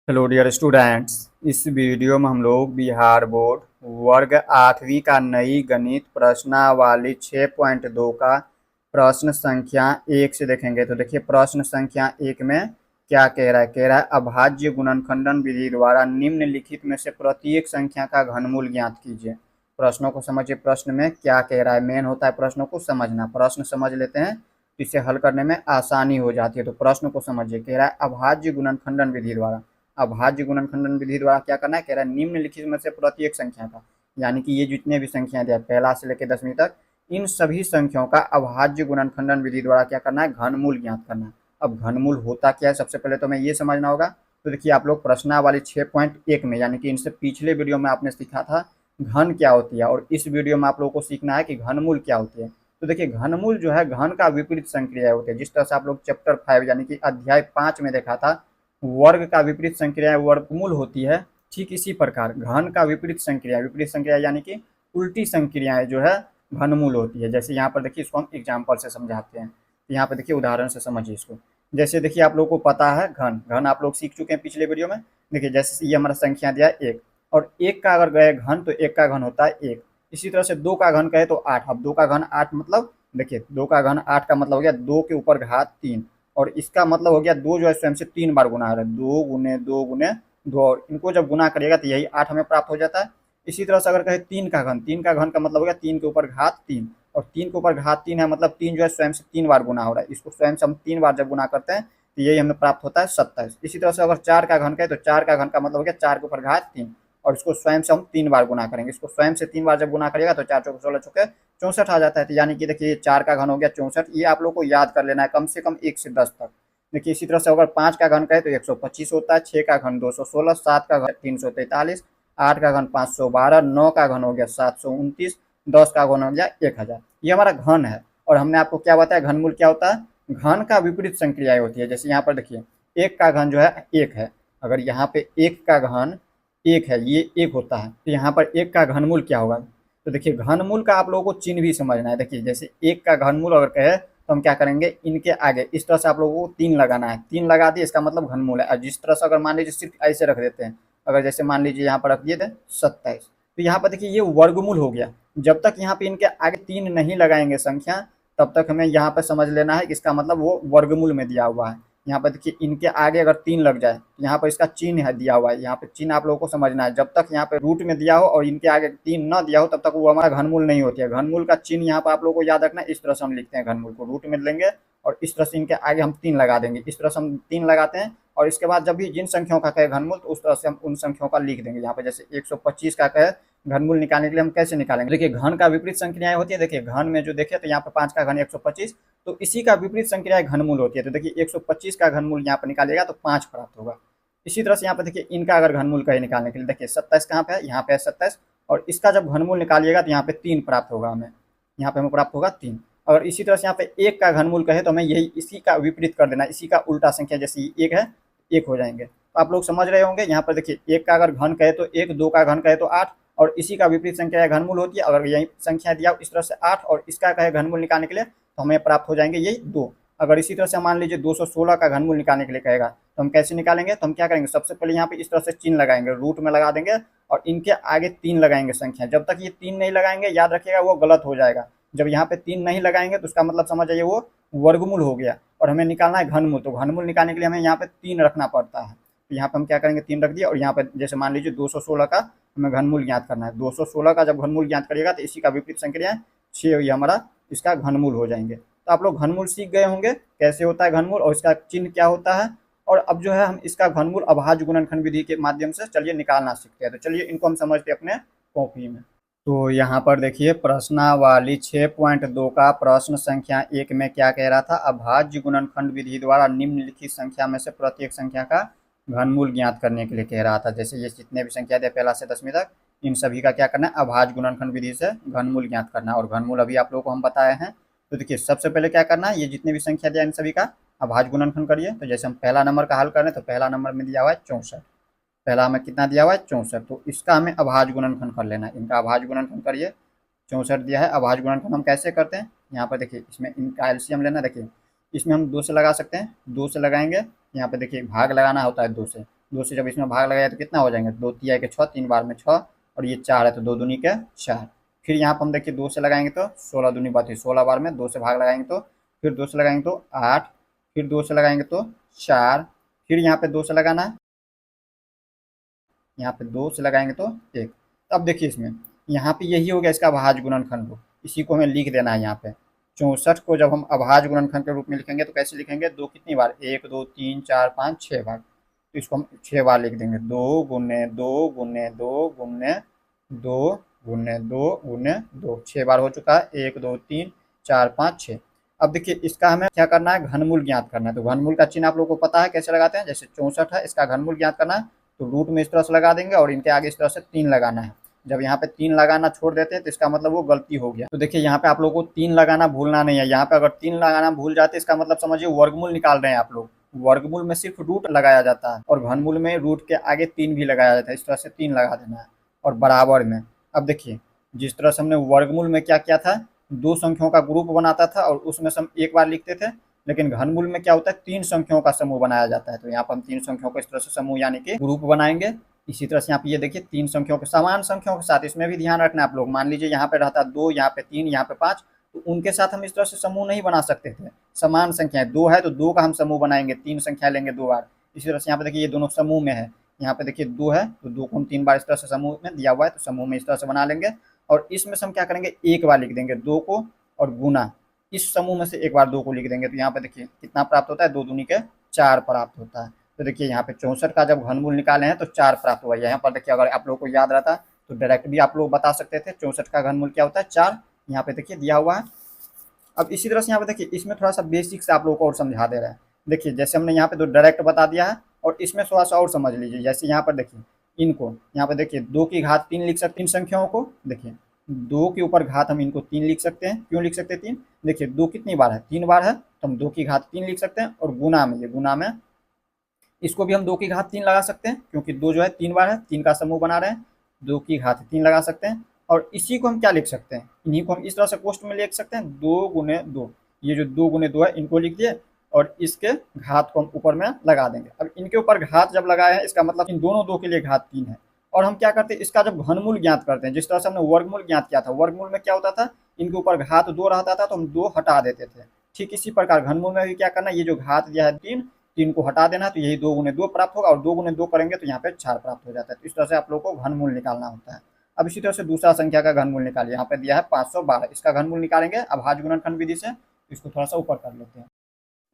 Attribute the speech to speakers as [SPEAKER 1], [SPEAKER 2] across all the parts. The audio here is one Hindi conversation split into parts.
[SPEAKER 1] Hello dear students. इस वीडियो में हम लोग बिहार बोर्ड वर्ग 8वीं का नई गणित प्रश्नावली 6.2 का प्रश्न संख्या 1 से देखेंगे। तो देखिए प्रश्न संख्या 1 में क्या कह रहा है। अभाज्य गुणनखंडन विधि द्वारा निम्नलिखित में से प्रत्येक संख्या का घनमूल ज्ञात कीजिए। प्रश्नों को समझिए। प्रश्न में क्या कह रहा है, मेन होता है प्रश्नों को समझना। प्रश्न समझ लेते हैं तो इसे हल करने में आसानी हो जाती है। तो प्रश्न को समझिए। कह रहा है अभाज्य गुणनखंडन विधि द्वारा। अभाज्य गुणनखंडन विधि द्वारा क्या करना है, कह रहा है निम्नलिखित में से प्रत्येक संख्या का, यानी कि ये जितने भी संख्या दिया पहला से लेकर 10वीं तक, इन सभी संख्याओं का अभाज्य गुणनखंडन विधि द्वारा क्या करना है, घनमूल ज्ञात करना है। अब घनमूल होता क्या है, सबसे पहले तो हमें ये समझना होगा। तो देखिए आप लोग प्रश्नावली 6.1 में, यानी कि इनसे पिछले वीडियो में आपने सीखा था घन क्या होती है, और इस वीडियो में आप लोगों को सीखना है कि घनमूल क्या होती है। तो देखिए घनमूल जो है घन का विपरीत संक्रिया होती है। जिस तरह से आप लोग चैप्टर 5 यानी कि अध्याय 5 में देखा था वर्ग का विपरीत संक्रिया वर्गमूल होती है, ठीक इसी प्रकार घन का विपरीत संक्रिया यानी कि उल्टी संक्रियाएं जो है घनमूल होती है। जैसे यहाँ पर देखिए, इसको हम एग्जाम्पल से समझाते हैं। तो यहाँ पर देखिए उदाहरण से समझिए इसको। जैसे देखिए आप लोगों को पता है घन घन आप लोग सीख चुके हैं पिछले वीडियो में। देखिए जैसे ये हमारा संख्या दिया है 1, और 1 का अगर गए घन तो 1 का घन होता है 1। इसी तरह से 2 का घन कहे तो 8। अब 2 का घन 8 मतलब देखिए 2 का घन 8 का मतलब हो गया 2 के ऊपर घात 3, और इसका मतलब हो गया 2 जो है स्वयं से 3 बार गुना हो रहा है, 2 गुने 2 गुने 2, और इनको जब गुना करिएगा तो यही 8 हमें प्राप्त हो जाता है। इसी तरह से अगर कहे 3 का घन, 3 का घन का मतलब हो गया 3 के ऊपर घात 3, और 3 के ऊपर घात 3 है मतलब 3 जो है स्वयं से 3 बार गुना हो रहा है। इसको स्वयं से हम 3 बार जब गुना करते हैं तो यही हमें प्राप्त होता है 27। इसी तरह से अगर 4 का घन कहे तो 4 का घन का मतलब हो गया 4 के ऊपर घात 3, और इसको स्वयं से हम 3 बार गुना करेंगे। इसको स्वयं से 3 बार जब गुना करिएगा तो 4 चौके 16 चौके 64 आ जाता है। तो यानी कि देखिए 4 का घन हो गया 64। ये आप लोग को याद कर लेना है कम से कम 1 से 10 तक। देखिए इसी तरह से अगर 5 का घन कहे तो 125 होता है, 6 का घन 216, 7 का घन 343, 8 का घन 512, 9 का घन हो गया 729, 10 का घन हो गया 1000। ये हमारा घन है। और हमने आपको क्या बताया घनमूल क्या होता है, घन का विपरीत संक्रियाएं होती है। जैसे यहाँ पर देखिए 1 का घन जो है 1 है, अगर यहाँ पे 1 का घन 1 है, ये 1 होता है, तो यहाँ पर 1 का घनमूल क्या होगा। तो देखिए घनमूल का आप लोगों को चिन्ह भी समझना है। देखिए जैसे 1 का घनमूल अगर कहे तो हम क्या करेंगे, इनके आगे इस तरह से आप लोगों को 3 लगाना है। 3 लगा दिए इसका मतलब घनमूल है। और जिस तरह से अगर मान लीजिए सिर्फ ऐसे रख देते हैं, अगर जैसे मान लीजिए यहाँ पर रख दिए थे 27, तो यहाँ पर देखिए ये वर्गमूल हो गया। जब तक यहाँ पे इनके आगे 3 नहीं लगाएंगे संख्या, तब तक हमें यहाँ पर समझ लेना है कि इसका मतलब वो वर्गमूल में दिया हुआ है। यहाँ पर देखिए इनके आगे अगर 3 लग जाए, यहाँ पर इसका चिन्ह है दिया हुआ है। यहाँ पे चिन्ह आप लोगों को समझना है। जब तक यहाँ पे रूट में दिया हो और इनके आगे 3 न दिया हो तब तक वो हमारा घनमूल नहीं होती है। घनमूल का चिन्ह यहाँ पर आप लोगों को याद रखना है। इस तरह से हम लिखते हैं घनमूल को, रूट में लेंगे और इस तरह से इनके आगे हम 3 लगा देंगे। इस तरह से हम 3 लगाते हैं, और इसके बाद जब भी जिन संख्याओं का कहे घनमूल तो उस तरह से हम उन संख्याओं का लिख देंगे। यहाँ पे जैसे 125 का कहे घनमूल निकालने के लिए हम कैसे निकालेंगे, देखिए घन का विपरीत संक्रियाएं होती है। देखिए घन में जो देखे तो यहाँ पे 5 का घन 125, तो इसी का विपरीत संक्रिया घनमूल होती है। तो देखिए 125 का घनमूल यहाँ पर निकालिएगा तो 5 प्राप्त होगा। इसी तरह से यहाँ पर देखिए इनका अगर घनमूल कहे निकालने के लिए, देखिए 27 कहाँ पे है, यहाँ पे है 27, और इसका जब घनमूल निकालिएगा तो यहाँ पे 3 प्राप्त होगा हमें। यहाँ पे हमें प्राप्त होगा 3। अगर इसी तरह से यहाँ पे 1 का घनमूल कहे तो हमें यही इसी का विपरीत कर देना, इसी का उल्टा संख्या, जैसे 1 है 1 हो जाएंगे। तो आप लोग समझ रहे होंगे। यहाँ पर देखिए 1 का अगर घन कहे तो 1, 2 का घन कहे तो 8, और इसी का विपरीत संख्या घनमूल होती है। अगर यही संख्या दिया इस तरह से 8 और इसका कहे घनमूल निकालने के लिए तो हमें प्राप्त हो जाएंगे यही 2। अगर इसी तरह से मान लीजिए 216 का घनमूल निकालने के लिए कहेगा तो हम कैसे निकालेंगे, तो हम क्या करेंगे, सबसे पहले यहाँ पे इस तरह से चिन्ह लगाएंगे, रूट में लगा देंगे और इनके आगे 3 लगाएंगे संख्या। जब तक ये 3 नहीं लगाएंगे याद रखिएगा वो गलत हो जाएगा। जब यहाँ पे 3 नहीं लगाएंगे तो उसका मतलब समझ जाइए वो वर्गमूल हो गया, और हमें निकालना है घनमूल। तो घनमूल निकालने के लिए हमें यहाँ पे 3 रखना पड़ता है। तो यहाँ पे हम क्या करेंगे, 3 रख दिए, और यहाँ पे जैसे मान लीजिए 216 का हमें घनमूल ज्ञात करना है। 216 का जब घनमूल ज्ञात करिएगा तो इसी का विपरीत संक्रिया 6 ये हमारा इसका घनमूल हो जाएंगे। तो आप लोग घनमूल सीख गए होंगे कैसे होता है घनमूल और इसका चिन्ह क्या होता है। और अब जो है हम इसका घनमूल अभाज्य गुणनखंड विधि के माध्यम से चलिए निकालना सीखते हैं। तो चलिए इनको हम समझते हैं अपने कॉपी में। तो यहाँ पर देखिए प्रश्नावली 6.2 का प्रश्न संख्या 1 में क्या कह रहा था, अभाज्य गुणनखंड विधि द्वारा निम्नलिखित संख्या में से प्रत्येक संख्या का घनमूल ज्ञात करने के लिए कह रहा था। जैसे ये जितने भी संख्या थे पहला से 10वीं तक, इन सभी का क्या करना है, अभाज्य गुणनखंड विधि से घनमूल ज्ञात करना है। और घनमूल अभी आप लोगों को हम बताए हैं। तो देखिए सबसे पहले क्या करना है, ये जितने भी संख्या दिया इन सभी का अभाज्य गुणनखंड करिए। तो जैसे हम पहला नंबर का हल करें तो पहला नंबर में दिया हुआ है 64, पहला हमें कितना दिया हुआ है 64, तो इसका हमें अभाज्य गुणनखंड कर लेना है। इनका अभाज्य गुणनखंड करिए। 64 दिया है, अभाज्य गुणनखंड हम कैसे करते हैं, यहाँ पर देखिए इसमें इनका एलसीएम लेना। देखिए इसमें हम 2 से लगा सकते हैं, 2 से लगाएंगे, यहाँ पे देखिए भाग लगाना होता है 2 से, 2 से जब इसमें भाग लगाया तो कितना हो जाएंगे, 2 तिया के 6, 3 बार में 6, और ये 4 है तो 2 दूनी के 4। फिर यहाँ पर हम देखिए 2 से लगाएंगे तो 16 दूनी 32, 16 बार में 2 से भाग लगाएंगे तो, फिर 2 से लगाएंगे तो 8, फिर 2 से लगाएंगे तो 4, फिर यहाँ पे 2 से लगाना है, यहाँ पे 2 से लगाएंगे तो 1। अब देखिए इसमें यहाँ पे यही हो गया इसका अभाज्य गुणनखंड रूप, इसी को हमें लिख देना है यहाँ पे। 64 को जब हम अभाज्य गुणनखंड के रूप में लिखेंगे तो कैसे लिखेंगे, 2 कितनी बार, 1 2 3 4 5 6 बार, तो इसको हम 6 बार लिख देंगे, 2 गुने 2 गुने 2 गुने 2 गुने 2 गुने 2, 6 बार हो चुका है, 1 2 3 4 5 6। अब देखिए इसका हमें क्या करना है, घनमूल ज्ञात करना है। तो घनमूल का चिन्ह आप लोगों को पता है कैसे लगाते हैं, जैसे 64 है, इसका घनमूल ज्ञात करना है तो रूट में इस तरह से लगा देंगे और इनके आगे इस तरह से 3 लगाना है। जब यहाँ पे 3 लगाना छोड़ देते हैं तो इसका मतलब वो गलती हो गया। तो देखिए यहाँ पे आप लोगों को 3 लगाना भूलना नहीं है। यहाँ पे अगर 3 लगाना भूल जाते इसका मतलब समझिए वर्गमूल निकाल रहे हैं आप लोग। वर्गमूल में सिर्फ रूट लगाया जाता है और घनमूल में रूट के आगे 3 भी लगाया जाता है। इस तरह से 3 लगा देना है और बराबर में। अब देखिए जिस तरह से हमने वर्गमूल में क्या किया था, 2 संख्याओं का ग्रुप बनाता था और उसमें से हम एक बार लिखते थे, लेकिन घनमूल में क्या होता है, 3 संख्याओं का समूह बनाया जाता है। तो यहाँ पर हम 3 संख्याओं को इस तरह से समूह यानी कि ग्रुप बनाएंगे। इसी तरह से यहाँ पे ये देखिए 3 संख्याओं के समान संख्याओं के साथ, इसमें भी ध्यान रखना आप लोग। मान लीजिए यहाँ पे रहता 2, यहाँ पे 3, यहाँ पे 5, तो उनके साथ हम इस तरह से समूह नहीं बना सकते थे। समान संख्याएं 2 है तो 2 का हम समूह बनाएंगे, 3 संख्या लेंगे 2 बार। इसी तरह से यहाँ पे देखिए ये दोनों समूह में है, यहाँ पे देखिए 2 है तो 2 को हम 3 बार इस तरह से समूह में दिया हुआ है तो समूह में इस तरह से बना लेंगे। और इसमें से हम क्या करेंगे, एक बार लिख देंगे 2 को और गुना इस समूह में से एक बार 2 को लिख देंगे। तो यहाँ पे देखिए कितना प्राप्त होता है, 2 दूनी के 4 प्राप्त होता है। तो देखिए यहाँ पे 64 का जब घनमूल निकाले हैं तो 4 प्राप्त हुआ है। यहाँ पर देखिए अगर आप लोगों को याद रहता तो डायरेक्ट भी आप लोग बता सकते थे 64 का घनमूल क्या होता है, 4। यहाँ पे देखिए दिया हुआ है। अब इसी तरह से यहाँ पे देखिए इसमें थोड़ा सा बेसिक से आप लोगों को और समझा दे रहे हैं। देखिए जैसे हमने यहाँ पे तो डायरेक्ट बता दिया है और इसमें थोड़ा सा और समझ लीजिए। जैसे यहाँ पर देखिए इनको यहाँ पे देखिए 2 की घात 3 लिख सकते हैं। इन संख्याओं को देखिए 2 के ऊपर घात हम इनको 3 लिख सकते हैं। क्यों लिख सकते हैं 3, देखिए 2 कितनी बार है, 3 बार है तो हम 2 की घात 3 लिख सकते हैं। और गुना में, ये गुना में इसको भी हम 2 की घात 3 लगा सकते हैं क्योंकि 2 जो है 3 बार है, 3 का समूह बना रहे हैं, 2 की घात 3 लगा सकते हैं। और इसी को हम क्या लिख सकते हैं, इन्हीं को हम इस तरह से कोष्ट में लिख सकते हैं 2 गुने 2। ये जो 2 गुने 2 है इनको लिख दिए और इसके घात को हम ऊपर में लगा देंगे। अब इनके ऊपर घात जब लगाए हैं इसका मतलब इन दोनों 2 के लिए घात 3 है। और हम क्या करते हैं, इसका जब घनमूल ज्ञात करते हैं, जिस तरह से हमने वर्गमूल ज्ञात किया था, वर्गमूल में क्या होता था, इनके ऊपर घात 2 रहता था तो हम 2 हटा देते थे। ठीक इसी प्रकार घनमूल में भी क्या करना है, ये जो घात दिया है 3, 3 को हटा देना तो यही 2 गुने 2 प्राप्त होगा और 2 गुने 2 करेंगे तो यहाँ पे 4 प्राप्त हो जाता है। तो इस तरह से आप लोग को घनमूल निकालना होता है। अब इसी तरह से दूसरा संख्या का घनमूल निकालिए। यहाँ पे दिया है 512, इसका घनमूल निकालेंगे अभाज्य गुणनखंड विधि से। इसको थोड़ा सा ऊपर कर लेते हैं।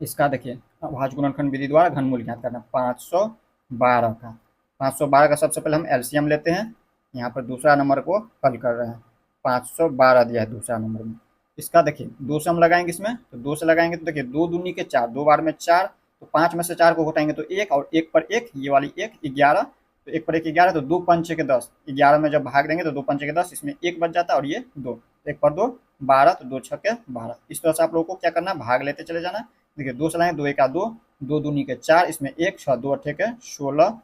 [SPEAKER 1] इसका देखिए अभाज्य गुणनखंड विधि द्वारा घनमूल ज्ञात करना 512 का। 512 का सबसे पहले हम एलसीएम लेते हैं। यहाँ पर दूसरा नंबर को हल कर रहे हैं, 512 दिया है दूसरा नंबर में। इसका देखिए 2 से हम लगाएंगे इसमें, तो 2 से लगाएंगे तो देखिए 2 दूनी के 4, 2 बार में 4, तो 5 में से 4 को घटाएंगे तो 1 और 1 पर 1, ये वाली 1 11, तो 1 पर 1 11, तो 2 पंचे के 10, 11 में जब भाग देंगे तो 2 पंचे के 10, इसमें 1 बच जाता है और ये 2, 1 पर 2 12, तो 2 छक्के 12। इस तरह से आप लोगों को क्या करना है, भाग लेते चले जाना है। देखिए 2 से लाएंगे, 2 1 2, 2 दूनी के 4, इसमें 1 6, 2 अट्ठे के 16।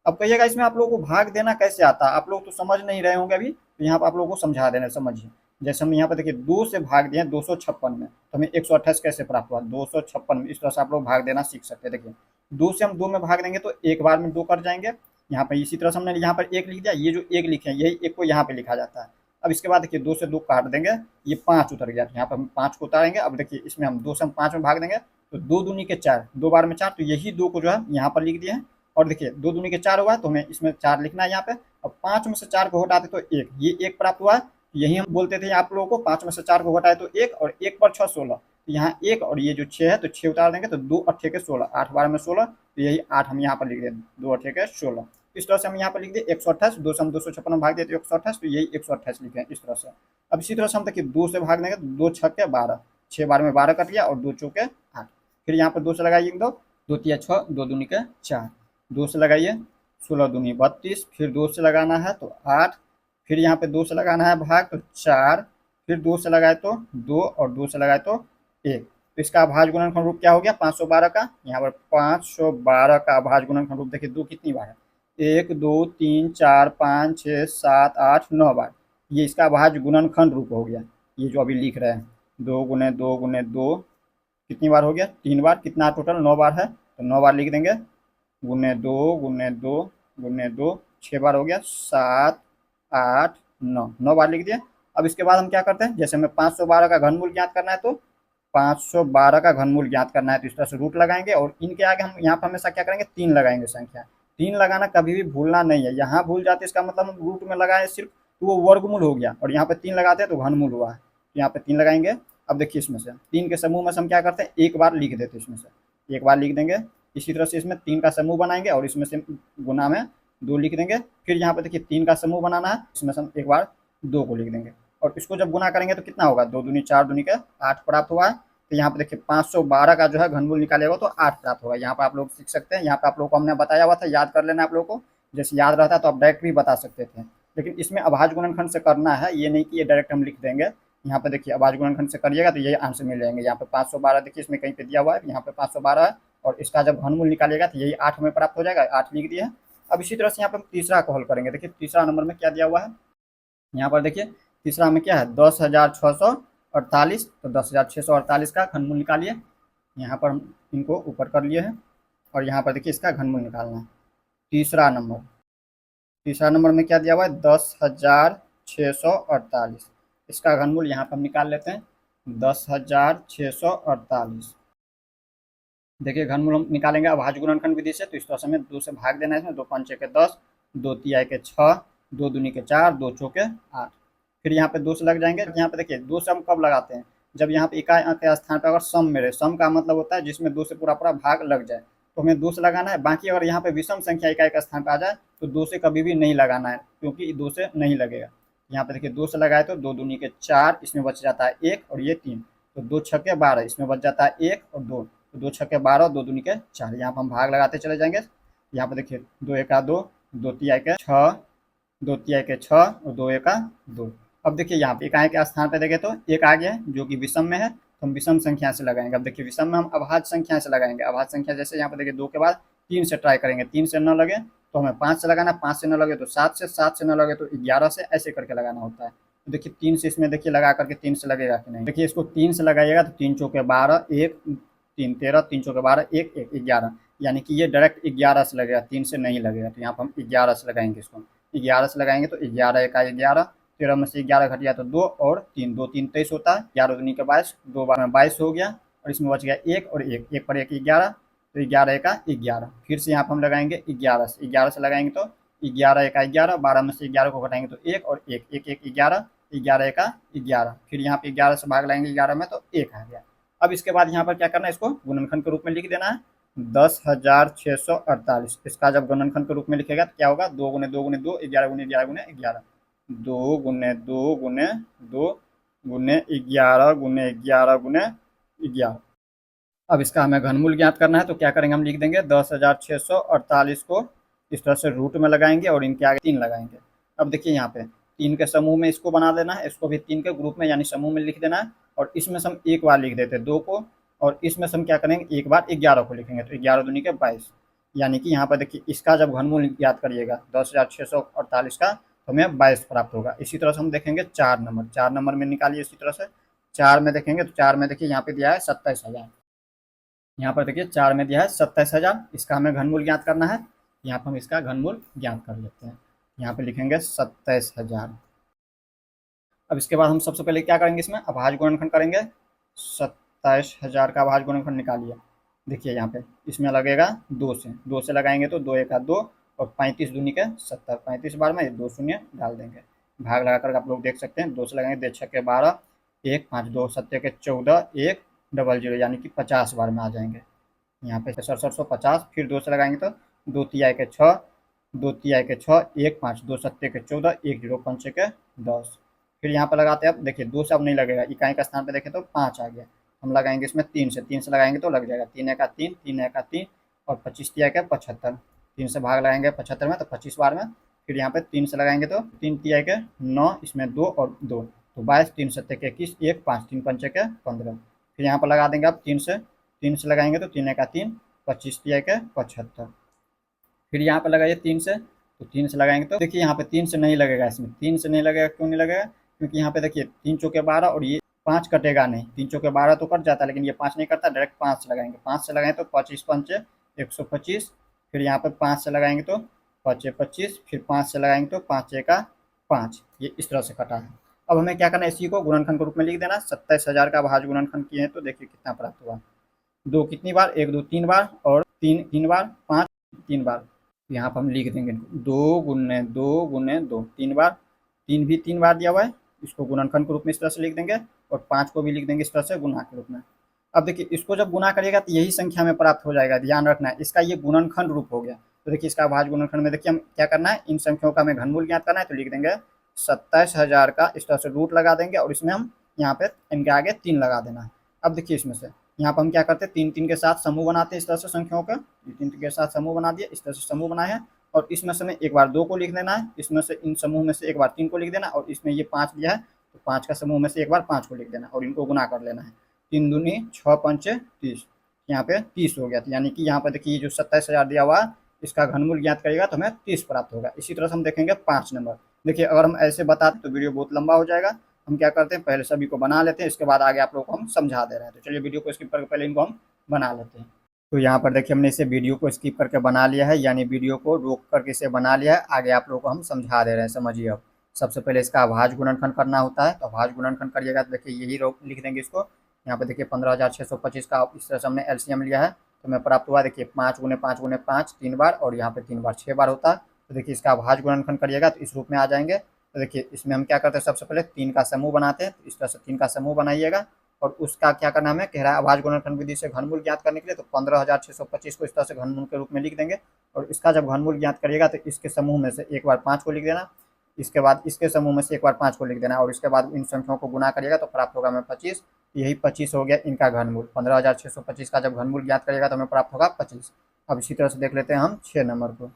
[SPEAKER 1] अब कहिएगा इसमें आप लोगों को भाग देना कैसे आता है, आप लोग तो समझ नहीं रहे होंगे अभी, तो यहाँ पर आप लोगों को समझा देना, समझिए। जैसे हम यहाँ पर देखिए 2 से भाग दिए 256 में, तो हमें 128 कैसे प्राप्त हुआ, 256 में। इस तरह से आप लोग भाग देना सीख सकते हैं। देखिए 2 से हम 2 में भाग देंगे तो एक बार में 2 कट जाएंगे। यहाँ पर इसी तरह से हमने यहाँ पर 1 लिख दिया, ये जो 1 लिखे हैं यही 1 को यहाँ पे लिखा जाता है। अब इसके बाद देखिए 2 से 2 काट देंगे, ये 5 उतर गया, तो यहाँ पर हम 5 को उतारेंगे। अब देखिए इसमें हम 2 से हम 5 में भाग देंगे तो 2 दूनी के 4, 2 बार में 4, तो यही 2 को जो है यहाँ पर लिख दिए हैं। और देखिए 2 दूनी के 4 हुआ है तो हमें इसमें 4 लिखना है यहाँ पे। अब 5 में से 4 को हटाते तो 1, ये 1 प्राप्त हुआ है। यही हम बोलते थे आप लोगों को, 5 में से 4 को घटाए तो 1, और 1 पर 6 16, तो यहाँ 1 और ये जो 6 है तो 6 उतार देंगे तो 2 अट्ठे के 16, 8 बार में 16, तो यही 8 हम यहाँ पर लिख दें, 2 अट्ठे के 16। इस तरह से हम यहाँ पर लिख दिए 128, 2 से हम 256 में भाग देते 128, तो यही 128 लिखे इस तरह से। अब इसी तरह से हम देखिए 2 से भाग देंगे तो 2 छक्के 12, 6 बार में 12 कट गया और 2 चौके 8। फिर यहाँ पर 2 से लगाइए 2, 2 तिया 6, 2 दूनी के 4, 2 से लगाइए 16 दूनी 32, फिर 2 से लगाना है तो 8, फिर यहाँ पे 2 से लगाना है भाग तो 4, फिर 2 से लगाए तो 2 और 2 से लगाए तो 1। तो इसका अभाज्य गुणनखंड रूप क्या हो गया, 512 का। यहाँ पर 512 का अभाज्य गुणनखंड रूप देखिए 2 कितनी बार है, 1 2 3 4 5 6 7 8 9 बार। ये इसका अभाज्य गुणनखंड रूप हो गया, ये जो अभी लिख रहे हैं 2 गुने 2 गुने 2 कितनी बार हो गया, 3 बार। कितना टोटल 9 बार है, तो 9 बार लिख देंगे। गुने दो गुने दो गुने दो, 6 बार हो गया, 7 8 9, 9 बार लिख दिया। अब इसके बाद हम क्या करते हैं, जैसे हमें 512 का घनमूल ज्ञात करना है तो 512 का घनमूल ज्ञात करना है तो इस तरह से रूट लगाएंगे और इनके आगे हम यहाँ पर हमेशा क्या करेंगे, 3 लगाएंगे संख्या। 3 लगाना कभी भी भूलना नहीं है, यहाँ भूल जाते इसका मतलब हम रूट में लगाए सिर्फ तो वो वर्गमूल हो गया, और यहाँ पे 3 लगाते हैं तो घनमूल हुआ है, तो यहाँ पे 3 लगाएंगे। अब देखिए इसमें से 3 के समूह में से हम क्या करते हैं, एक बार लिख देते हैं, इसमें से एक बार लिख देंगे। इसी तरह से इसमें 3 का समूह बनाएंगे और इसमें से गुना में 2 लिख देंगे। फिर यहाँ पे देखिए 3 का समूह बनाना है, इसमें से हम एक बार 2 को लिख देंगे और इसको जब गुना करेंगे तो कितना होगा, 2 दूनी 4 दूनी के 8 प्राप्त हुआ है। तो यहाँ पे देखिए 512 का जो है घनमूल निकालेगा तो 8 प्राप्त होगा। यहाँ पर आप लोग सीख सकते हैं, यहाँ पे आप लोगों को हमने बताया हुआ था, याद कर लेना आप लोगों को, जैसे याद रहता तो आप डायरेक्ट भी बता सकते थे, लेकिन इसमें अभाज्य गुणनखंड से करना है, ये नहीं कि ये डायरेक्ट हम लिख देंगे। यहाँ पे देखिए अभाज्य गुणनखंड से करिएगा तो यही आंसर मिल जाएंगे। यहाँ पे 512 देखिए इसमें कहीं पे दिया हुआ है, यहाँ पे 512 है और इसका जब घनमूल निकालिएगा तो यही 8 में प्राप्त हो जाएगा, 8 लिख दिया है। अब इसी तरह से यहाँ पे हम तीसरा को हल करेंगे। देखिए तीसरा नंबर में क्या दिया हुआ है, यहाँ पर देखिए तीसरा में क्या है, 10,648, तो 10,648 का घनमूल निकालिए। यहाँ पर हम इनको ऊपर कर लिए हैं और यहाँ पर देखिए इसका घनमूल निकालना है। तीसरा नंबर में क्या दिया हुआ है, 10,648, इसका घनमूल यहाँ पर हम निकाल लेते हैं, 10,648। देखिए घनमूल हम निकालेंगे अभाज्य गुणनखंड विधि से, तो इस तरह से हमें 2 से भाग देना है इसमें, 2 पंचे के 10, 2 तिहाई के 6, 2 दूनी के 4, 2 चौके 8। फिर यहाँ पे 2 से लग जाएंगे। यहाँ पे देखिए 2 से हम कब लगाते हैं, जब यहाँ पे इकाई अंक के स्थान पर अगर सम में रहे, सम का मतलब होता है जिसमें 2 से पूरा पूरा भाग लग जाए, तो हमें 2 से लगाना है। बाकी अगर यहाँ पे विषम संख्या इकाई का स्थान पर आ जाए तो 2 से कभी भी नहीं लगाना है, क्योंकि 2 से नहीं लगेगा। यहाँ पे देखिए 2 से लगाए तो 2 दूनी के 4, इसमें बच जाता है 1 और ये 3, तो 2 छक्के 12, इसमें बच जाता है 1 और 2, तो 2 छक्के 12, 2 दूनी के 4। यहाँ पर हम भाग लगाते चले जाएंगे। यहाँ पे देखिए 2 एका 2, 2 तिहाई के 6, 2 तिहाई के 6 और 2 एका 2। अब देखिए यहाँ पे इकाई के स्थान पे देखें तो एक आ गया है जो कि विषम में है, तो हम विषम संख्या से लगाएंगे। अब देखिए विषम में हम अभाज्य संख्या से लगाएंगे। अभाज्य संख्या जैसे यहाँ पे देखिए 2 के बाद 3 से ट्राई करेंगे, 3 से न लगे तो हमें 5 से लगाना, 5 से न लगे तो 7 से, 7 से न लगे तो 11 से, ऐसे करके लगाना होता है। तो देखिए 3 से इसमें देखिए लगा करके 3 से लगेगा कि नहीं, देखिए इसको 3 से लगाइएगा तो 3 चौके 12, 1 3 13, 3 चौके 12, 1 1 11, यानी कि ये डायरेक्ट 11 से लगेगा, 3 से नहीं लगेगा। तो यहाँ पर हम 11 से लगाएंगे, इसको 11 से लगाएंगे तो 11 एका 11, 13 में से 11 घट गया तो 2 और 3, 2 3 23 होता है, 11 दूनी के 22, 2 बार में 22 हो गया और इसमें बच गया 1 और 1, 1 पर 1 11, तो 11 एका 11। फिर से यहाँ पर हम लगाएंगे 11 से लगाएंगे तो 11 एका 11, 12 में से 11 को घटाएंगे तो 1 और 1, 1 1 11, 11 एका 11। फिर यहाँ पे 11 से भाग लगाएंगे 11 में तो 1 आ गया। अब इसके बाद यहाँ पर क्या करना है, इसको गुणनखंड के रूप में लिख देना है, 10,648। इसका जब गुणनखंड के रूप में लिखेगा तो क्या होगा, 2 गुने 2 गुने 2, 11 गुने 11 गुने 11, 2 गुने 2 गुने 2 गुने 11 गुने 11 गुने 11। अब इसका हमें घनमूल ज्ञात करना है, तो क्या करेंगे, हम लिख देंगे 10,648 को इस तरह से रूट में लगाएंगे और इनके आगे 3 लगाएंगे। अब देखिए यहाँ पे 3 के समूह में इसको बना देना है, इसको भी 3 के ग्रुप में यानी समूह में लिख देना है, और इसमें से हम एक बार लिख देते हैं 2 को, और इसमें से हम क्या करेंगे, एक बार 11 को लिखेंगे, तो 11 दूनी के 22, यानी कि यहाँ पर देखिए इसका जब घनमूल ज्ञात करिएगा 10,648 का, तो हमें 22 प्राप्त होगा। इसी तरह से हम देखेंगे 4 नंबर में निकालिए। इसी तरह से 4 में देखेंगे तो 4 में देखिए यहाँ पे दिया है 27,000, यहाँ पर देखिए 4 में दिया है 27,000, इसका हमें घनमूल ज्ञात करना है। यहाँ पर हम इसका घनमूल ज्ञात कर लेते हैं, यहाँ पे लिखेंगे 27,000। अब इसके बाद हम सबसे पहले क्या करेंगे, इसमें अभाज्य गुणनखंड करेंगे। 27,000 का अभाज्य गुणनखंड निकालिए। देखिए यहाँ पे इसमें लगेगा 2 से लगाएंगे तो 2 एका 2 और 35 दूनी के 70, 35 बार में 2 शून्य डाल देंगे, भाग लगा कर आप लोग देख सकते हैं। 2 से लगाएंगे 2 छक्के 12, 1 5 2 7 के 14, 1 00, यानी कि 50 बार में आ जाएंगे। यहाँ पे 6750। फिर 2 से लगाएंगे तो 2 तिहाई के 6, 2 तिहाई के 6, 1 5 2 7 के 14, 1 0 5 के 10। फिर यहाँ पर लगाते हैं, अब देखिए 2 से अब नहीं लगेगा, इकाई का स्थान पे देखें तो 5 आ गया, हम लगाएंगे इसमें 3 से लगाएंगे तो लग जाएगा 3 एका 3, 3 एका 3 और 25 तिहाई के 75, 3 से भाग लगाएंगे 75 में तो 25 बार में। फिर यहाँ पे 3 से लगाएंगे तो 3 तिहाई के 9, इसमें 2 और 2 तो 22, 3 7 के 21, 1 5 3 5 के 15। फिर यहाँ पर लगा देंगे आप 3 से लगाएंगे तो 3 एका 3, 25 तिहाई के 75। फिर यहाँ पर लगाइए 3 से, तो 3 से लगाएंगे तो देखिए यहाँ पे 3 से नहीं लगेगा, इसमें 3 से नहीं लगेगा। क्यों नहीं लगेगा, क्योंकि यहाँ पे देखिए 3 चौके 12 और ये 5 कटेगा नहीं, 3 चौके 12 तो कट जाता है, लेकिन ये 5 नहीं करता, डायरेक्ट 5 से लगाएंगे। 5 से लगाएंगे तो 25 पंचे 125, फिर यहाँ पे 5 से लगाएंगे तो 5 × 5 = 25, फिर 5 से लगाएंगे तो 5 × 1 = 5। ये इस तरह से कटा है। अब हमें क्या करना है, इसी को गुणनखंड के रूप में लिख देना। 27,000 का भाज्य गुणनखंड किए हैं तो देखिए कितना प्राप्त हुआ। 2 कितनी बार, 1 2 3 बार, और 3 3 बार, 5 3 बार। यहाँ पर हम लिख देंगे 2 × 2 × 2 3 बार, 3 भी 3 बार दिया हुआ है, इसको गुणनखंड के रूप में इस तरह से लिख देंगे, और 5 को भी लिख देंगे इस तरह से गुणा के रूप में। अब देखिए इसको जब गुणा करिएगा तो यही संख्या में प्राप्त हो जाएगा, ध्यान रखना है, इसका ये गुणनखंड रूप हो गया। तो देखिए इसका भाज्य गुणनखंड में देखिए हम क्या करना है, इन संख्याओं का हमें घनमूल ज्ञात करना है, तो लिख देंगे 27,000 का इस तरह से रूट लगा देंगे, और इसमें हम यहाँ पे इनके आगे 3 लगा देना है। अब देखिए इसमें से यहाँ पर हम क्या करते हैं, 3 3 के साथ समूह बनाते हैं इस तरह से संख्याओं का, 3 3 के साथ समूह बना दिए, इस तरह से समूह बनाए हैं, और इसमें से हमें एक बार 2 को लिख देना है, इसमें से इन समूह में से एक बार 3 को लिख देना, और इसमें ये 5 दिया है तो 5 का समूह में से एक बार 5 को लिख देना, और इनको गुना कर लेना है। 3 दूनी 6 पंचे 30, यहाँ पे 30 हो गया। तो यानी कि यहाँ पर देखिए जो 27,000 दिया हुआ है इसका घनमूल ज्ञात करिएगा तो हमें 30 प्राप्त होगा। इसी तरह से हम देखेंगे 5 नंबर। देखिए अगर हम ऐसे बताते तो वीडियो बहुत लंबा हो जाएगा, हम क्या करते हैं पहले सभी को बना लेते हैं, इसके बाद आगे आप लोग को हम समझा दे रहे हैं। तो चलिए वीडियो को स्किप करके पहले इनको हम बना लेते हैं। तो यहाँ पर देखिए हमने इसे वीडियो को स्किप करके बना लिया है, यानी वीडियो को रोक करके इसे बना लिया है, आगे आप लोग को हम समझा दे रहे हैं। समझिए अब सबसे पहले इसका अभाज्य गुणनखंड करना होता है, तो अभाज्य गुणनखंड करिएगा तो देखिए यही लिख देंगे इसको। यहाँ पे देखिए 15,625 का इस तरह से हमने एलसीएम लिया है, तो हमें प्राप्त हुआ देखिए 5 × 5 × 5 3 बार, और यहाँ पे 3 बार 6 बार होता है। तो देखिए इसका अभाज्य गुणनखंड करिएगा तो इस रूप में आ जाएंगे। तो देखिए इसमें हम क्या करते हैं, सबसे पहले 3 का समूह बनाते हैं, तो इस तरह से 3 का समूह बनाइएगा, और उसका क्या करना है, कह रहा है अभाज्य गुणनखंड विधि से घनमूल ज्ञात करने के लिए, तो 15,625 को इस तरह से घनमूल के रूप में लिख देंगे, और इसका जब घनमूल ज्ञात करिएगा तो इसके समूह में से एक बार 5 को लिख देना, इसके बाद इसके समूह में से एक बार 5 को लिख देना, और इसके बाद इन संख्याओं को गुना करिएगा तो प्राप्त होगा हमें 25। यही 25 हो गया इनका घनमूल। 15,625 का जब घनमूल ज्ञात करिएगा तो हमें प्राप्त होगा 25। अब इसी तरह से देख लेते हैं हम 6 नंबर को।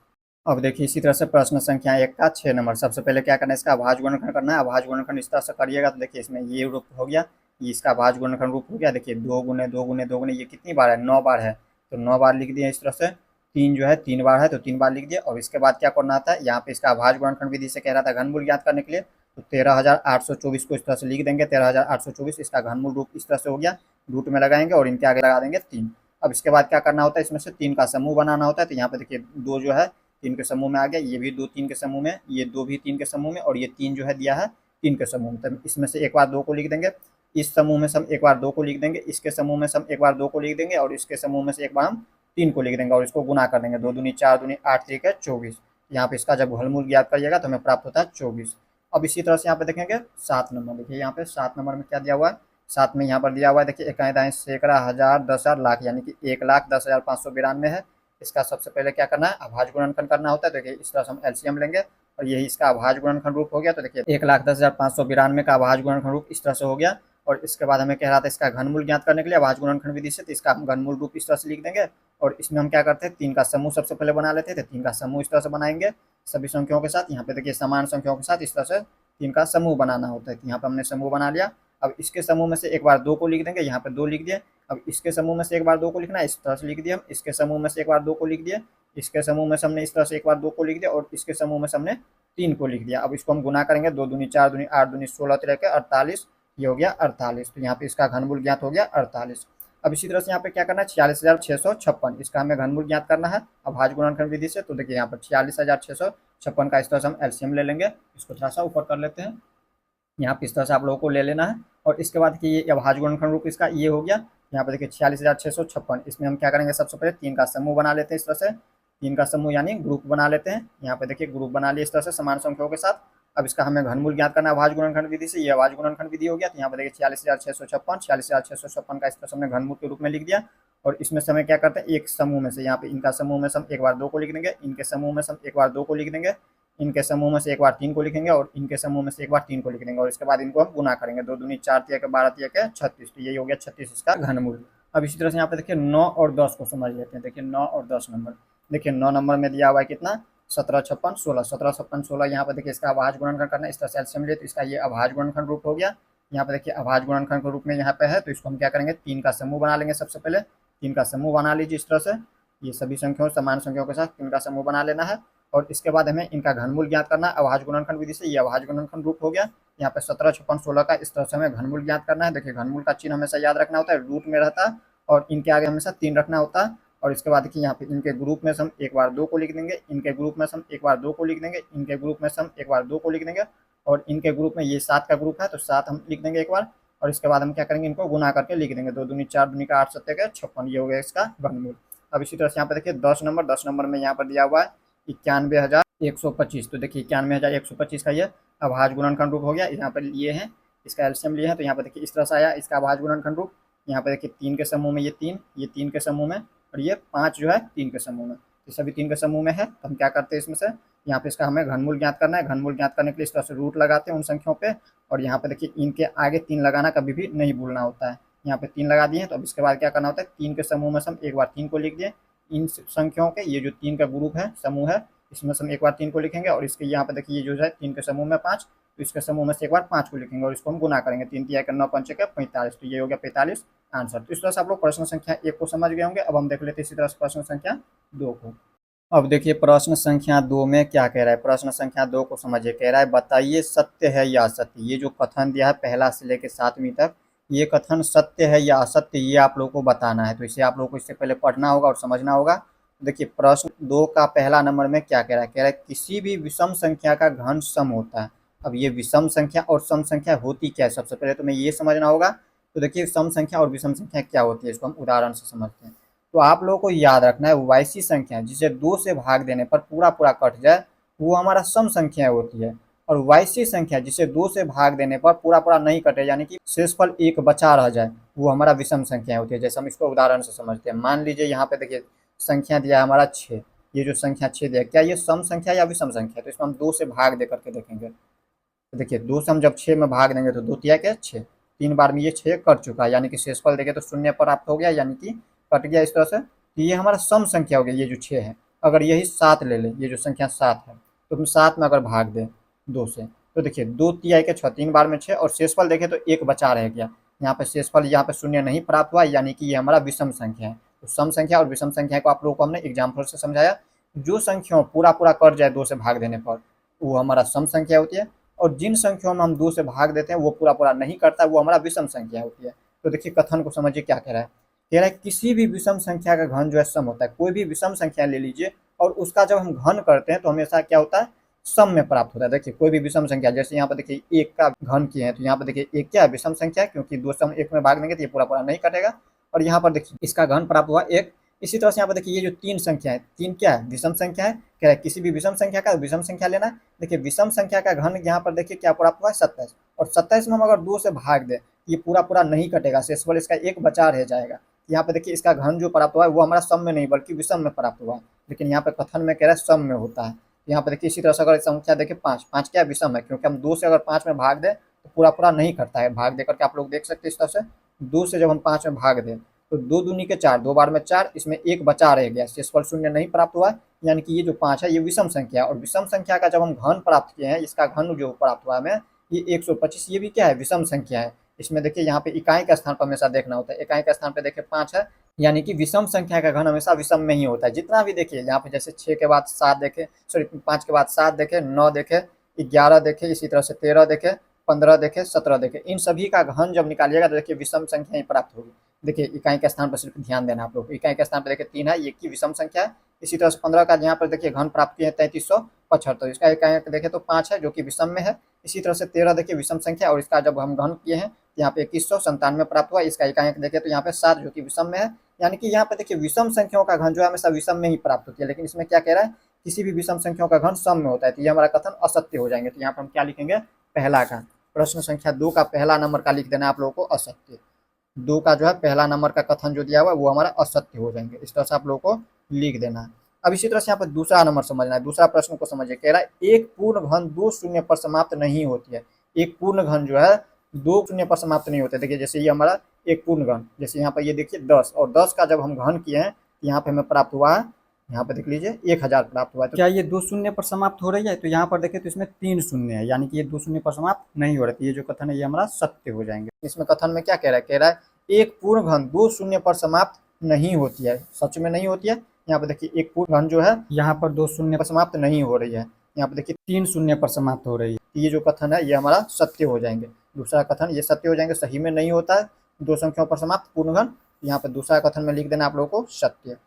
[SPEAKER 1] अब देखिए इसी तरह से प्रश्न संख्या 1 का 6 नंबर। सबसे पहले क्या करना है, इसका अभाज्य गुणनखंड करना है। अभाज्य गुणनखंड इस तरह से करिएगा तो देखिए इसमें ये रूप हो गया, ये इसका अभाज्य गुणनखंड रूप हो गया। देखिए 2 × 2 × 2 ये कितनी बार है, 9 बार है, तो 9 बार लिख दिए इस तरह से। 3 जो है 3 बार है तो 3 बार लिख दिए, और इसके बाद क्या करना था, यहाँ पे इसका अभाज्य गुणनखंड विधि से कह रहा था घनमूल ज्ञात करने के लिए, तो 13,824 को इस तरह से लिख देंगे। 13,824 इसका घनमूल रूप इस तरह से हो गया, रूट में लगाएंगे और इनके आगे लगा देंगे 3। अब इसके बाद क्या करना होता है, इसमें से 3 का समूह बनाना होता है। तो यहाँ पे देखिए 2 जो है 3 के समूह में आ गया, ये भी 2 3 के समूह में, ये 2 भी 3 के समूह में, और ये 3 जो है दिया है 3 के समूह में। तो इसमें से एक बार 2 को लिख देंगे, इस समूह में से हम एक बार 2 को लिख देंगे, इसके समूह में से हम एक बार 2 को लिख देंगे, और इसके समूह में से एक बार हम 3 को लिख देंगे, और इसको गुना कर देंगे। 2 दूनी 4 दूनी 8 3 24। यहाँ पे इसका जब घनमूल ज्ञात करिएगा तो हमें प्राप्त होता है 24। अब इसी तरह से यहाँ पे देखेंगे 7 नंबर। देखिए यहाँ पे 7 नंबर में क्या दिया हुआ है, 7 में यहाँ पर दिया हुआ है देखिए इकाई दाएं सैकड़ा हज़ार 10,000 लाख, यानी कि 1,10,592 है। इसका सबसे पहले क्या करना है, अभाज्य गुणनखंड करना होता है। देखिए इस तरह से हम एलसीएम लेंगे, और यही इसका अभाज्य गुणनखंड रूप हो गया। तो देखिए 1,10,592 का अभाज्य गुणनखंड रूप इस तरह से हो गया, और इसके बाद हमें कह रहा था इसका घनमूल ज्ञात करने के लिए अभाज्य गुणनखंड विधि से, तो इसका हम घनमूल रूप इस तरह से लिख देंगे। और इसमें हम क्या करते हैं, 3 का समूह सबसे पहले बना लेते हैं, तो 3 का समूह इस तरह से बनाएंगे सभी संख्याओं के साथ। यहाँ पे देखिए समान संख्याओं के साथ इस तरह से 3 का समूह बनाना होता है। यहाँ पर हमने समूह बना लिया। अब इसके समूह में से एक बार 2 को लिख देंगे, यहाँ पे 2 लिख दिए। अब इसके समूह में से एक बार 2 को लिखना है, इस तरह से लिख दिए हम। इसके समूह में से एक बार 2 को लिख दिए, इसके समूह में से हमने इस तरह से एक बार 2 को लिख दिया, और इसके समूह में से हमने 3 को लिख दिया। अब इसको हम गुना करेंगे, 2 दूनी 4 दूनी 8 दूनी 16 3 के 48, ये हो गया 48। तो यहाँ पे इसका घनमूल ज्ञात हो गया 48। अब इसी तरह से यहाँ पे क्या करना है, 46,656 इसका हमें घनमूल ज्ञात करना है अभाज्य गुणनखंड विधि से। तो देखिए यहाँ पर 46,656 का इस तरह से हम एलसीएम ले लेंगे। इसको थोड़ा सा ऊपर कर लेते हैं, यहाँ पे इस तरह से आप लोगों को ले लेना है। और इसके बाद कि ये अभाज्य गुणनखंड रूप इसका ये हो गया। यहाँ पे देखिए 46,656, इसमें हम क्या करेंगे, सबसे पहले 3 का समूह बना लेते हैं इस तरह से। 3 का समूह यानी ग्रुप बना लेते हैं। यहाँ पे देखिए ग्रुप बना लिए इस तरह से समान संख्याओं के साथ। अब इसका हमें घनमूल ज्ञात करना है अभाज्य गुणनखंड विधि से, ये अभाज्य गुणनखंड विधि हो गया। तो यहाँ पे देखिए 46,656 का इस तरह से हमने घनमूल के रूप में लिख दिया। और इसमें से हमें क्या करते हैं, एक समूह में से, यहाँ पे इनका समूह में से हम एक बार 2 को लिख देंगे, इनके समूह में से हम एक बार 2 को लिख देंगे, इनके समूह में से एक बार 3 को लिखेंगे, और इनके समूह में से एक बार 3 को लिख देंगे, और इसके बाद इनको हम गुना करेंगे। 2 दूनी 4 3 के 12 3 के 36, तो यही हो गया 36 इसका घनमूल। अब इसी तरह से यहाँ पे देखिए 9 और 10 को समझ लेते हैं। देखिए 9 और 10 नंबर। देखिए 9 नंबर में दिया हुआ है कितना, 17 56 16, 17 56 16। यहाँ पे देखिए इसका अभाज्य गुणनखंड करना है, इस तरह से एलसीएम लिए तो इसका ये अभाज्य गुणनखंड रूप हो गया। यहाँ पे देखिए अभाज्य गुणनखंड के रूप में यहाँ पे है, तो इसको हम क्या करेंगे, 3 का समूह बना लेंगे। सबसे पहले 3 का समूह बना लीजिए इस तरह से, ये सभी संख्याओं समान संख्याओं के साथ 3 का समूह बना लेना है। और इसके बाद हमें इनका घनमूल ज्ञात करना है अभाज्य गुणनखंड विधि से, ये अभाज्य गुणनखंड रूप हो गया। यहाँ पे 17 56 16 का इस तरह से हमें घनमूल ज्ञात करना है। देखिए घनमूल का चिन्ह हमेशा याद रखना होता है, रूट में रहता है, और इनके आगे हमेशा 3 रखना होता है। और इसके बाद देखिए यहाँ पे इनके ग्रुप में से हम एक बार 2 को लिख देंगे, इनके ग्रुप में से हम एक बार 2 को लिख देंगे, इनके ग्रुप में से हम एक बार 2 को लिख देंगे, और इनके ग्रुप में ये 7 का ग्रुप है तो 7 हम लिख देंगे एक बार, और इसके बाद हम क्या करेंगे, इनको गुना करके लिख देंगे। 2 दूनी 4 दूनी का 8 सत्ते का 56, ये हो गया इसका घनमूल। अब इसी तरह से यहाँ पे देखिए 10 नंबर में यहाँ पर दिया हुआ है 91,125। तो देखिए 91,125 का ये अभाज्य गुणनखंड रूप हो गया। यहाँ पर लिए हैं, इसका एलसीएम लिए हैं, तो यहाँ पर देखिए इस तरह से आया इसका अभाज्य गुणनखंड रूप। यहाँ पे देखिए 3 के समूह में ये 3 के समूह में, और ये 5 जो है 3 के समूह में, तो सभी 3 के समूह में है। तो हम क्या करते हैं इसमें से, यहाँ पे इसका हमें घनमूल ज्ञात करना है। घनमूल ज्ञात करने के लिए इस तरह से रूट लगाते हैं उन संख्याओं पे, और यहाँ पे देखिए इनके आगे 3 लगाना कभी भी नहीं भूलना होता है। यहाँ पे 3 लगा दिए हैं, तो अब इसके बाद क्या करना होता है, 3 के समूह में से हम एक बार 3 को लिख दिए। इन संख्याओं के ये जो 3 का ग्रुप है, समूह है, इसमें से हम एक बार 3 को लिखेंगे, और इसके यहाँ पे देखिए ये जो है 3 के समूह में 5, तो इसके समूह में से एक बार 5 को लिखेंगे, और इसको हम गुना करेंगे। 3 तिया 9 पंचे का 45, तो ये हो गया 45 आंसर। तो इस तरह से आप लोग प्रश्न संख्या 1 को समझ गए होंगे। अब हम देख लेते हैं इसी तरह से प्रश्न संख्या 2 को। अब देखिए प्रश्न संख्या 2 में क्या कह रहा है। प्रश्न संख्या 2 को समझिए, कह रहा है बताइए सत्य है या असत्य। ये जो कथन दिया है पहला से लेकर 7वीं तक, ये कथन सत्य है या असत्य, ये आप लोगों को बताना है। तो इसे आप लोगों को इससे पहले पढ़ना होगा और समझना होगा। देखिए प्रश्न 2 का पहला नंबर में क्या कह रहा है, कह रहा है किसी भी विषम संख्या का घन सम होता है। अब ये विषम संख्या और सम संख्या होती क्या है, सबसे पहले तो हमें ये समझना होगा। तो देखिए सम संख्या और विषम संख्या क्या होती है, इसको हम उदाहरण से समझते हैं। तो आप लोगों को याद रखना है, वो ऐसी संख्या जिसे 2 से भाग देने पर पूरा पूरा कट जाए वो हमारा सम संख्या होती है, और वैसी संख्या जिसे 2 से भाग देने पर पूरा पूरा नहीं कटे यानी कि शेषफल 1 बचा रह जाए वो हमारा विषम संख्या होती है। जैसे हम इसको उदाहरण से समझते हैं। मान लीजिए यहाँ पे देखिए संख्या दिया है हमारा 6, ये जो संख्या 6 दिया, क्या ये सम संख्या या विषम संख्या है, तो इसमें हम 2 से भाग दे करके देखेंगे। तो देखिए 2 से हम जब 6 में भाग देंगे तो 2 तिया क्या 6, 3 बार में ये 6 कट चुका है, यानी कि शेषफल देखें तो 0 प्राप्त हो गया, यानी कि कट गया इस तरह से। तो ये हमारा सम संख्या हो गया, ये जो 6 है। अगर यही 7 ले ले, ये जो संख्या 7 है, तो हम 7 में अगर भाग दें 2 से, तो देखिए 2 तिया के 6, 3 बार में 6, और शेषफल देखें तो 1 बचा रह गया। यहाँ पे शेषफल यहाँ पे 0 नहीं प्राप्त हुआ, यानी कि ये हमारा विषम संख्या है। तो सम संख्या और विषम संख्या को आप लोगों को हमने एग्जाम्पल से समझाया। जो संख्याओं पूरा पूरा कट जाए 2 से भाग देने पर वो हमारा सम संख्या होती है, और जिन संख्याओं में हम 2 से भाग देते हैं वो पूरा पूरा नहीं करता, वो हमारा विषम संख्या होती है। तो देखिए कथन को समझिए क्या कह रहा है, कह रहा है किसी भी विषम संख्या का घन जो है सम होता है। कोई भी विषम संख्या ले लीजिए और उसका जब हम घन करते हैं तो हमेशा क्या होता है, सम में प्राप्त होता है। देखिए कोई भी विषम संख्या, जैसे यहाँ पर देखिए 1 का घन किए हैं, तो यहाँ पर देखिए 1 क्या है, विषम संख्या है, क्योंकि 2 से हम 1 में भाग देंगे तो ये पूरा पूरा नहीं कटेगा, और यहाँ पर देखिए इसका घन प्राप्त हुआ 1। इसी तरह से यहाँ पर देखिए ये जो 3 संख्या है, 3 क्या है, विषम संख्या है। कह रहा है किसी भी विषम संख्या का विषम संख्या लेना है। देखिए विषम संख्या का घन यहाँ पर देखिए क्या प्राप्त हुआ है, 27, और 27 में हम अगर 2 से भाग दें ये पूरा पूरा नहीं कटेगा, शेषफल इसका 1 बचा रह जाएगा। यहाँ पे देखिए इसका घन जो प्राप्त हुआ है वो हमारा सम में नहीं बल्कि विषम में प्राप्त हुआ है, लेकिन यहाँ पे कथन में कह रहा है सम में होता है। यहाँ पे देखिए इसी तरह से अगर संख्या देखिए 5, 5 क्या विषम है, क्योंकि हम 2 से अगर 5 में भाग दें तो पूरा पूरा नहीं करता है। भाग दे करके आप लोग देख सकते हैं इस तरह से, 2 से जब हम 5 में भाग दें तो 2 दूनी के 4, 2 बार में 4, इसमें 1 बचा रह गया, शेषफल 0 नहीं प्राप्त हुआ, यानी कि ये जो 5 है ये विषम संख्या है। और विषम संख्या का जब हम घन प्राप्त किए हैं, इसका घन जो प्राप्त हुआ हमें ये 125, ये भी क्या है, विषम संख्या है। इसमें देखिए यहाँ पे इकाई का स्थान पर हमेशा देखना होता है। इकाई का स्थान पे देखिए 5 है, यानी कि विषम संख्या का घन हमेशा विषम में ही होता है। जितना भी देखिए यहाँ पे जैसे 6 के बाद 7 देखे, सॉरी 5 के बाद 7 देखे, 9 देखे, 11 देखे, इसी तरह से 13 देखे, 15 देखे, 17 देखे, इन सभी का घन जब निकालिएगा तो देखिए विषम संख्या ही प्राप्त होगी। देखिए इकाई के स्थान पर सिर्फ ध्यान देना आप लोग, इकाई के स्थान पर देखिए 3 है, ये की विषम संख्या है। इसी तरह से 15 का यहाँ पर देखिए घन प्राप्त किए हैं 3375, इसका इकाई देखें तो 5 है जो कि विषम में है। इसी तरह से 13 देखिए विषम संख्या, और इसका जब हम घन किए हैं यहाँ पे 2197 प्राप्त हुआ, इसका इकाई देखें तो यहाँ पे 7 जो कि विषम में है। यानी कि यहाँ पे देखिए विषम संख्याओं का घन जो है हमेशा विषम में ही प्राप्त होती है, लेकिन इसमें क्या कह रहा है, किसी भी विषम संख्याओं का घन सम में होता है। तो ये हमारा कथन असत्य हो जाएंगे। तो यहाँ पर हम क्या लिखेंगे, पहला का, प्रश्न संख्या 2 का पहला नंबर का लिख देना आप लोगों को असत्य। 2 का जो है पहला नंबर का कथन जो दिया हुआ है वो हमारा असत्य हो जाएंगे। इस तरह से आप लोगों को लिख देना है। अब इसी तरह से यहाँ पर दूसरा नंबर समझना है। दूसरा प्रश्न को समझिए, कह रहा है एक पूर्ण घन 2 शून्य पर समाप्त नहीं होती है। एक पूर्ण घन जो है 2 शून्य पर समाप्त नहीं होते। देखिए जैसे ये हमारा एक पूर्ण घन, जैसे यहाँ पर ये देखिए 10, और 10 का जब हम घन किए हैं तो यहाँ पे हमें प्राप्त हुआ है, यहाँ पे देख लीजिए 1000 प्राप्त हुआ है। तो क्या ये 2 शून्य पर समाप्त हो रही है, तो यहाँ पर देखिए तो इसमें 3 शून्य है, यानी कि ये 2 शून्य पर समाप्त नहीं हो रही है। ये जो कथन है ये हमारा सत्य हो जाएंगे। इसमें कथन में क्या कह रहा है, कह रहा है एक पूर्ण घन 2 शून्य पर समाप्त नहीं होती है, सच में नहीं होती है। यहाँ पे देखिए एक पूर्ण घन जो है यहाँ पर 2 शून्य पर समाप्त नहीं हो रही है, यहाँ पे देखिए 3 शून्य पर समाप्त हो रही है। ये जो कथन है ये हमारा सत्य हो जाएंगे। दूसरा कथन ये सत्य हो जाएंगे, सही में नहीं होता है 2 संख्याओं पर समाप्त पूर्ण घन। यहाँ पे दूसरा कथन में लिख देना आप लोगों को सत्य।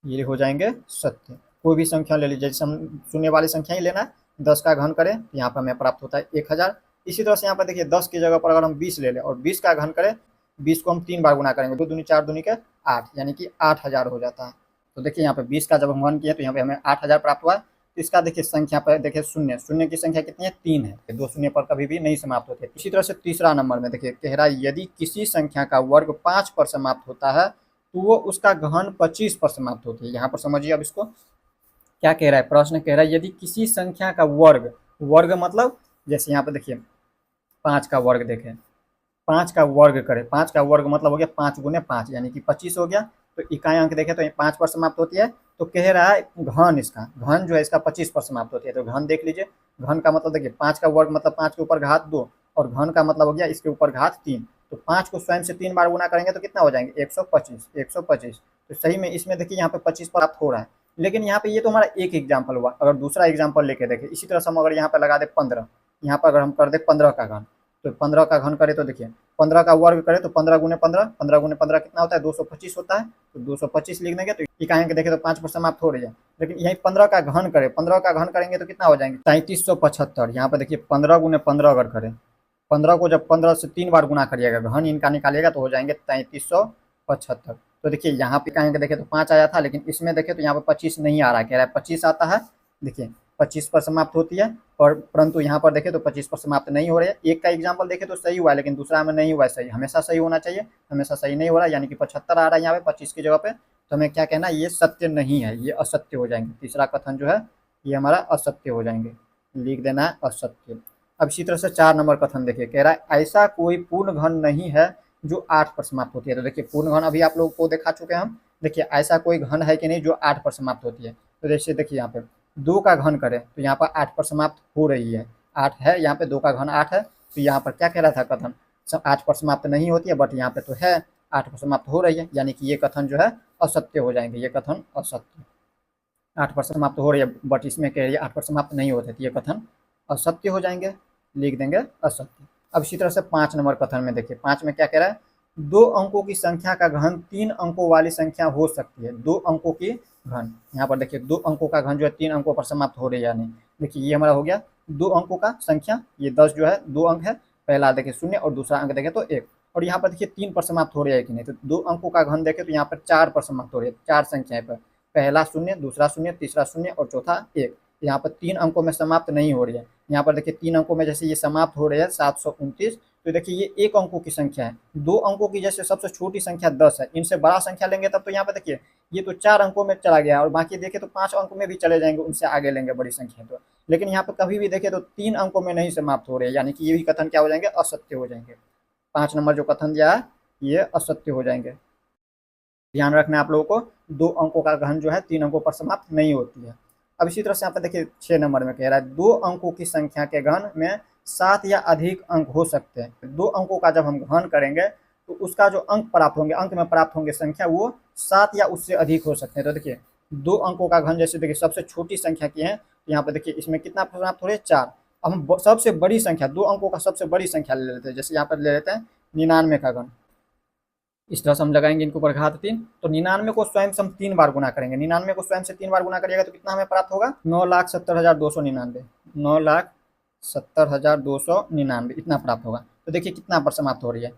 [SPEAKER 1] ये हो जाएंगे सत्य। कोई भी संख्या ले लीजिए, जैसे हम शून्य वाली संख्या ही लेना है, 10 का घन करें तो यहाँ पर हमें प्राप्त होता है 1000। इसी तरह से यहाँ पर देखिए 10 की जगह पर अगर हम 20 ले लें और 20 का घन करें, 20 को हम 3 बार गुना करेंगे, 2 दूनी 4 दूनी के 8, यानी कि 8000 हो जाता है। तो देखिए यहाँ पे 20 का जब हम घन किए तो यहाँ पे हमें 8000 प्राप्त हुआ है। तो इसका देखिए संख्या पर देखिए शून्य, शून्य की संख्या कितनी है, 3 है, दो शून्य पर कभी भी नहीं समाप्त होते। इसी तरह से तीसरा नंबर में देखिए कह रहा है यदि किसी संख्या का वर्ग 5 पर समाप्त होता है तो वो उसका घन 25 पर समाप्त होती है। यहाँ पर समझिए अब इसको क्या कह रहा है, प्रश्न कह रहा है यदि किसी संख्या का वर्ग, वर्ग मतलब जैसे यहाँ पे देखिए 5 का वर्ग देखें, 5 का वर्ग करें, 5 का वर्ग मतलब हो गया 5 गुने 5 यानी कि 25 हो गया। तो इकाई अंक देखें तो 5 पर समाप्त होती है। तो कह रहा है घन, इसका घन जो है इसका 25 पर समाप्त होती है। तो घन देख लीजिए, घन का मतलब देखिए 5 का वर्ग मतलब 5 के ऊपर घात 2 और घन का मतलब हो गया इसके ऊपर घात 3। तो 5 को स्वयं से 3 बार गुना करेंगे तो कितना हो जाएंगे, 125, 125। तो सही में इसमें देखिए यहाँ पे 25 प्राप्त हो रहा है। लेकिन यहाँ पे ये तो हमारा एक एग्जाम्पल हुआ। अगर दूसरा एग्जाम्पल लेके देखें, इसी तरह से हम अगर यहाँ पे लगा दे 15, यहाँ पर अगर हम कर दे 15 का घन, तो 15 का घन करें तो देखिए 15 का वर्ग करें तो 15 गुने 15, 15 गुने 15 कितना होता है, 225 होता है। तो 225 लिख देंगे तो इकाई अंक देखें तो 5 पर समाप्त हो रही है। लेकिन यही 15 का घन करें, 15 का घन करेंगे तो कितना हो जाएंगे, 3375। यहाँ पर देखिए 15 गुने 15 अगर करें, 15 को जब 15 से 3 बार गुना करिएगा, घन इनका निकालिएगा तो हो जाएंगे 3375। तो देखिए यहाँ पे कहेंगे देखें तो 5 आया था, लेकिन इसमें देखें तो यहाँ पे 25 नहीं आ रहा है, कह रहा है 25 आता है। देखिए 25 पर समाप्त होती है, और परंतु यहाँ पर देखें तो 25 पर समाप्त नहीं हो रही है। एक का एग्जाम्पल देखें तो सही हुआ है, लेकिन दूसरा में नहीं हुआ है सही। हमेशा सही होना चाहिए, हमेशा सही नहीं हो रहा है, यानी कि 75 आ रहा है यहाँ पे 25 की जगह पे। तो हमें क्या कहना है, ये सत्य नहीं है, ये असत्य हो जाएंगे। तीसरा कथन जो है ये हमारा असत्य हो जाएंगे, लिख देना है असत्य। अब इसी तरह से 4 नंबर कथन देखिए, कह रहा है ऐसा कोई पूर्ण घन नहीं है जो 8 पर समाप्त होती है। तो देखिए पूर्ण घन अभी आप लोगों को देखा चुके हैं हम। देखिए ऐसा कोई घन है कि नहीं जो 8 पर समाप्त होती है। तो जैसे देखिए यहाँ पे 2 का घन करें तो यहाँ पर 8 पर समाप्त हो रही है, 8 है यहाँ पे, 2 का घन 8 है। तो यहाँ पर क्या कह रहा था कथन, 8 पर समाप्त नहीं होती है, बट यहाँ पे तो है 8 पर समाप्त हो रही है, यानी कि ये कथन जो है असत्य हो जाएंगे, ये कथन असत्य। 8 पर समाप्त हो रही है बट इसमें कह रही है 8 पर समाप्त नहीं होते, तो ये कथन असत्य हो जाएंगे, लिख देंगे असत्य। अब इसी तरह से 5 नंबर कथन में देखिए, 5 में क्या कह रहा है, 2 अंकों की संख्या का घन 3 अंकों वाली संख्या हो सकती है। 2 अंकों की घन, यहाँ पर देखिए 2 अंकों का घन जो है 3 अंकों पर समाप्त हो रही है, यानी देखिए ये हमारा हो गया 2 अंकों का संख्या, ये 10 जो है 2 अंक है, पहला देखिए 0 और दूसरा अंक देखें तो 1। और यहाँ पर देखिए 3 पर समाप्त हो रही है कि नहीं, तो 2 अंकों का घन देखें तो यहाँ पर 4 पर समाप्त हो रही है, 4 संख्याएं पर, पहला 0, दूसरा 0, तीसरा 0 और चौथा 1। यहाँ पर 3 अंकों में समाप्त नहीं हो रही है। यहाँ पर देखिए 3 अंकों में जैसे ये समाप्त हो रही है 729, तो देखिए ये 1 अंकों की संख्या है। 2 अंकों की जैसे सबसे छोटी संख्या 10 है, इनसे बड़ा संख्या लेंगे तब तो यहाँ पर देखिए ये तो 4 अंकों में चला गया, और बाकी देखे तो 5 अंकों में भी चले जाएंगे, उनसे आगे लेंगे बड़ी संख्या तो। लेकिन यहाँ पर कभी भी देखे तो 3 अंकों में नहीं समाप्त हो रहे हैं, यानी कि ये भी कथन क्या हो जाएंगे, असत्य हो जाएंगे। 5 नंबर जो कथन दिया है ये असत्य हो जाएंगे। ध्यान रखना है आप लोगों को, 2 अंकों का घन जो है 3 अंकों पर समाप्त नहीं होती है। अब इसी तरह से यहाँ पर देखिए 6 नंबर में कह रहा है 2 अंकों की संख्या के घन में 7 या अधिक अंक हो सकते हैं। 2 अंकों का जब हम घन करेंगे तो उसका जो अंक प्राप्त होंगे, अंक में प्राप्त होंगे संख्या, वो 7 या उससे अधिक हो सकते हैं। तो देखिए 2 अंकों का घन जैसे देखिए सबसे छोटी संख्या की है, तो यहाँ पर देखिए इसमें कितना प्राप्त हो रही है, 4। अब हम सबसे बड़ी संख्या, 2 अंकों का सबसे बड़ी संख्या ले लेते हैं, जैसे यहाँ पर ले लेते हैं 99 का घन। इस तरह से हम लगाएंगे इनको पर घात 3, तो 99 को स्वयं से हम 3 बार गुना करेंगे। 99 को स्वयं से 3 बार गुना करिएगा तो कितना हमें प्राप्त होगा, 9,70,299, 9,70,299 इतना प्राप्त होगा। तो देखिए कितना पर समाप्त हो रही है,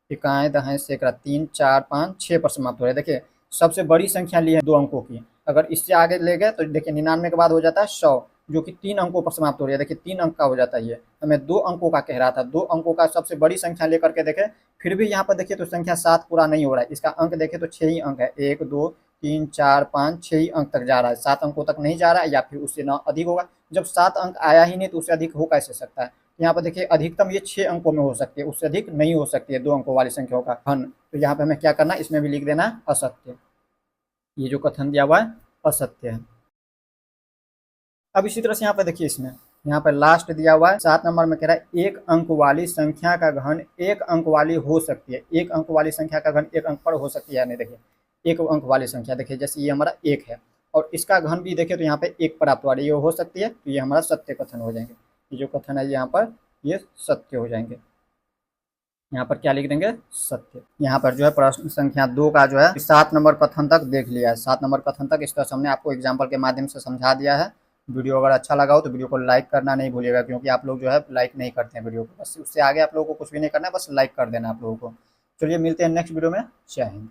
[SPEAKER 1] इकाएँ दहाएं सैकड़ा, 3 4 5 6 पर समाप्त हो रही है। देखिए सबसे बड़ी संख्या ली है 2 अंकों की, अगर इससे आगे ले गए तो देखिए 99 के बाद हो जाता है 100, जो कि 3 अंकों पर समाप्त हो रही है। देखिए 3 अंक का हो जाता है, ये हमें 2 अंकों का कह रहा था, 2 अंकों का सबसे बड़ी संख्या लेकर के देखें, फिर भी यहाँ पर देखिए तो संख्या 7 पूरा नहीं हो रहा है। इसका अंक देखें तो 6 ही अंक है, 1 2 3 4 5 6 ही अंक तक जा रहा है, 7 अंकों तक नहीं जा रहा है, या फिर उससे ना अधिक होगा। जब 7 अंक आया ही नहीं तो उससे अधिक हो कैसे सकता है। यहाँ पर देखिए अधिकतम ये 6 अंकों में हो सकती है, उससे अधिक नहीं हो सकती है 2 अंकों वाली संख्याओं का घन। तो यहाँ पे हमें क्या करना है, इसमें भी लिख देना है असत्य, ये जो कथन दिया हुआ है असत्य है। अब इसी तरह से यहाँ पे देखिए, इसमें यहाँ पर लास्ट दिया हुआ है 7 नंबर में कह रहा है 1 अंक वाली संख्या का घन 1 अंक वाली हो सकती है। 1 अंक वाली संख्या का घन 1 अंक पर हो सकती है, नहीं देखिए 1 अंक वाली संख्या, देखिए जैसे ये हमारा 1 है और इसका घन भी देखें तो यहाँ पे 1 प्राप्त वाली ये हो सकती है, तो ये हमारा सत्य कथन हो जाएंगे। ये जो कथन है यहाँ पर ये सत्य हो जाएंगे। यहाँ पर क्या लिख देंगे, सत्य। यहाँ पर जो है प्रश्न संख्या 2 का जो है 7 नंबर कथन तक देख लिया है। 7 नंबर कथन तक इस तरह से हमने आपको एग्जाम्पल के माध्यम से समझा दिया है। वीडियो अगर अच्छा लगा हो तो वीडियो को लाइक करना नहीं भूलिएगा, क्योंकि आप लोग जो है लाइक नहीं करते हैं वीडियो को। बस उससे आगे आप लोगों को कुछ भी नहीं करना है, बस लाइक कर देना आप लोगों को। चलिए मिलते हैं नेक्स्ट वीडियो में। जय हिंद।